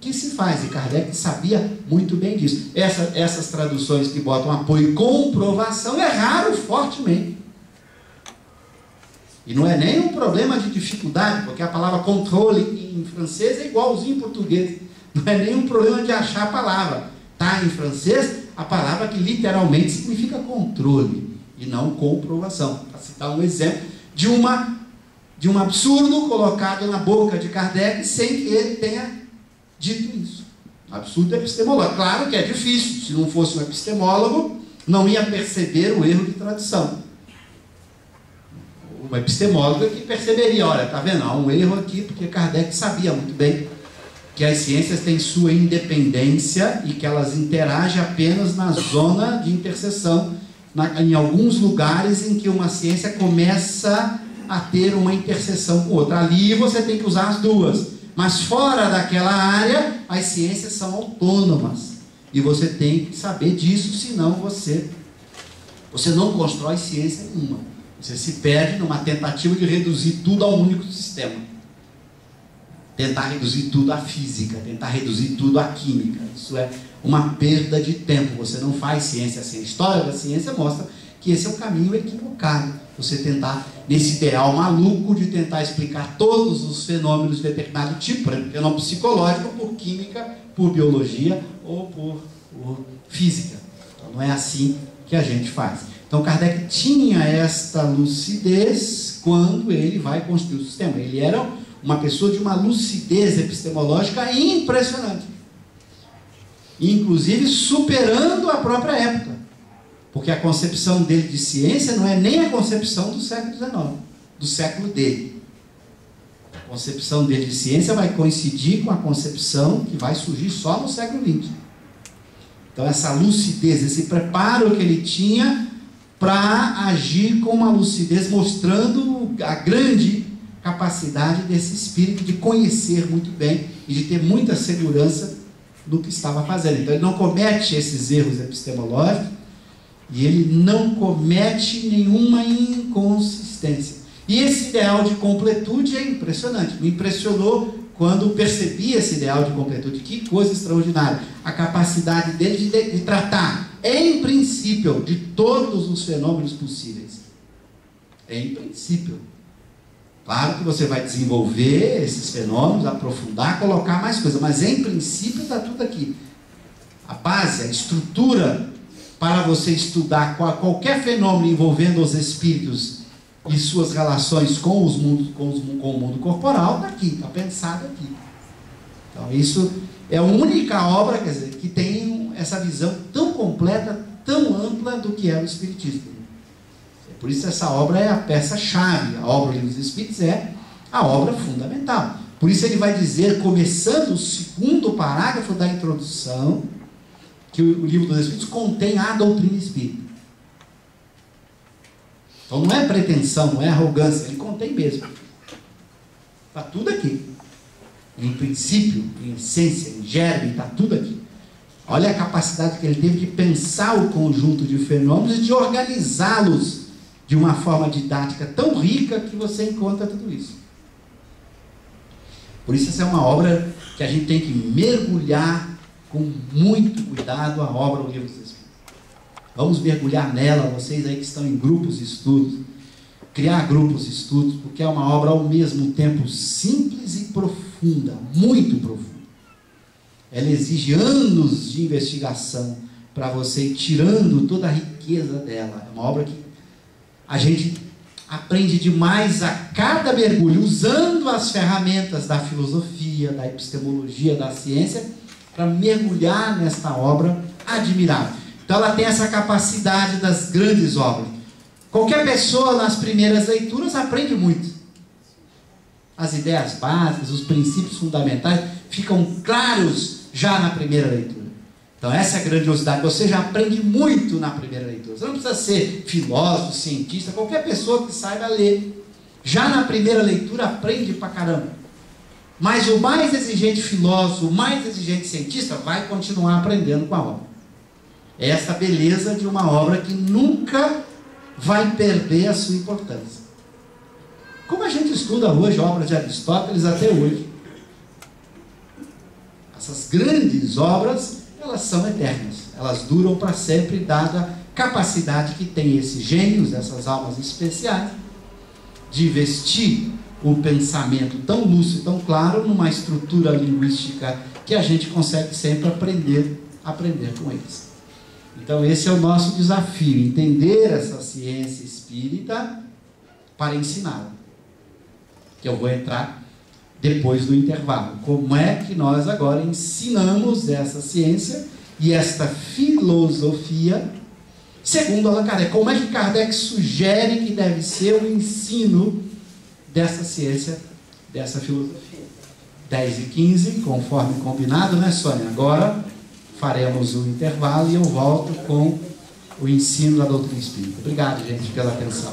que se faz, e Kardec sabia muito bem disso. Essas traduções que botam apoio e comprovação erraram fortemente. E não é nem um problema de dificuldade, porque a palavra controle em francês é igualzinho em português. Não é nem um problema de achar a palavra. Está em francês a palavra que literalmente significa controle e não comprovação. Para citar um exemplo de um absurdo colocado na boca de Kardec sem que ele tenha dito isso. Absurdo epistemológico. Claro que é difícil. Se não fosse um epistemólogo, não ia perceber o erro de tradução. Um epistemólogo que perceberia, olha, está vendo? Há um erro aqui, porque Kardec sabia muito bem que as ciências têm sua independência e que elas interagem apenas na zona de interseção, em alguns lugares em que uma ciência começa a ter uma interseção com outra. Ali você tem que usar as duas, mas fora daquela área as ciências são autônomas e você tem que saber disso, senão você não constrói ciência nenhuma. Você se perde numa tentativa de reduzir tudo a um único sistema. Tentar reduzir tudo à física, tentar reduzir tudo à química. Isso é uma perda de tempo. Você não faz ciência assim. A história da ciência mostra que esse é um caminho equivocado. Você tentar, nesse ideal maluco de tentar explicar todos os fenômenos de determinado tipo, por exemplo, fenômeno psicológico, por química, por biologia ou por física. Então, não é assim que a gente faz. Então Kardec tinha esta lucidez quando ele vai construir o sistema. Ele era uma pessoa de uma lucidez epistemológica impressionante, inclusive superando a própria época, porque a concepção dele de ciência não é nem a concepção do século XIX, do século dele. A concepção dele de ciência vai coincidir com a concepção que vai surgir só no século XX. Então essa lucidez, esse preparo que ele tinha para agir com uma lucidez, mostrando a grande capacidade desse espírito de conhecer muito bem e de ter muita segurança do que estava fazendo. Então ele não comete esses erros epistemológicos e ele não comete nenhuma inconsistência. E esse ideal de completude é impressionante. Me impressionou quando percebi esse ideal de completude. Que coisa extraordinária. A capacidade dele de tratar, em princípio, de todos os fenômenos possíveis. Em princípio. Claro que você vai desenvolver esses fenômenos, aprofundar, colocar mais coisas, mas em princípio está tudo aqui. A base, a estrutura para você estudar qualquer fenômeno envolvendo os espíritos e suas relações com o mundo corporal está aqui, está pensado aqui. Então isso é a única obra, quer dizer, que tem essa visão tão completa, tão ampla do que é o Espiritismo. Por isso essa obra é a peça-chave. A obra dos Espíritos é a obra fundamental. Por isso ele vai dizer, começando o segundo parágrafo da introdução, que o livro dos Espíritos contém a doutrina espírita. Então não é pretensão, não é arrogância, ele contém mesmo. Está tudo aqui. Em princípio, em essência, em germe, está tudo aqui. Olha a capacidade que ele teve de pensar o conjunto de fenômenos e de organizá-los de uma forma didática tão rica que você encontra tudo isso. Por isso essa é uma obra que a gente tem que mergulhar com muito cuidado, a obra do Livro dos Espíritos. Vamos mergulhar nela, vocês aí que estão em grupos de estudos, criar grupos de estudos, porque é uma obra ao mesmo tempo simples e profunda, muito profunda. Ela exige anos de investigação para você ir tirando toda a riqueza dela. É uma obra que a gente aprende demais a cada mergulho, usando as ferramentas da filosofia, da epistemologia, da ciência, para mergulhar nesta obra admirável. Então ela tem essa capacidade das grandes obras. Qualquer pessoa nas primeiras leituras aprende muito. As ideias básicas, os princípios fundamentais ficam claros já na primeira leitura. Então essa é a grandiosidade. Você já aprende muito na primeira leitura. Você não precisa ser filósofo, cientista, qualquer pessoa que saiba ler. Já na primeira leitura aprende pra caramba. Mas o mais exigente filósofo, o mais exigente cientista vai continuar aprendendo com a obra. É essa beleza de uma obra que nunca vai perder a sua importância. Como a gente estuda hoje obras de Aristóteles até hoje. Essas grandes obras, elas são eternas, elas duram para sempre, dada a capacidade que tem esses gênios, essas almas especiais, de investir um pensamento tão lúcido, tão claro, numa estrutura linguística que a gente consegue sempre aprender com eles. Então esse é o nosso desafio, entender essa ciência espírita para ensiná-la, que eu vou entrar depois do intervalo. Como é que nós agora ensinamos essa ciência e esta filosofia segundo Allan Kardec? Como é que Kardec sugere que deve ser o ensino dessa ciência, dessa filosofia? 10h15, conforme combinado, né, Sônia? Agora faremos o intervalo e eu volto com o ensino da doutrina espírita. Obrigado, gente, pela atenção.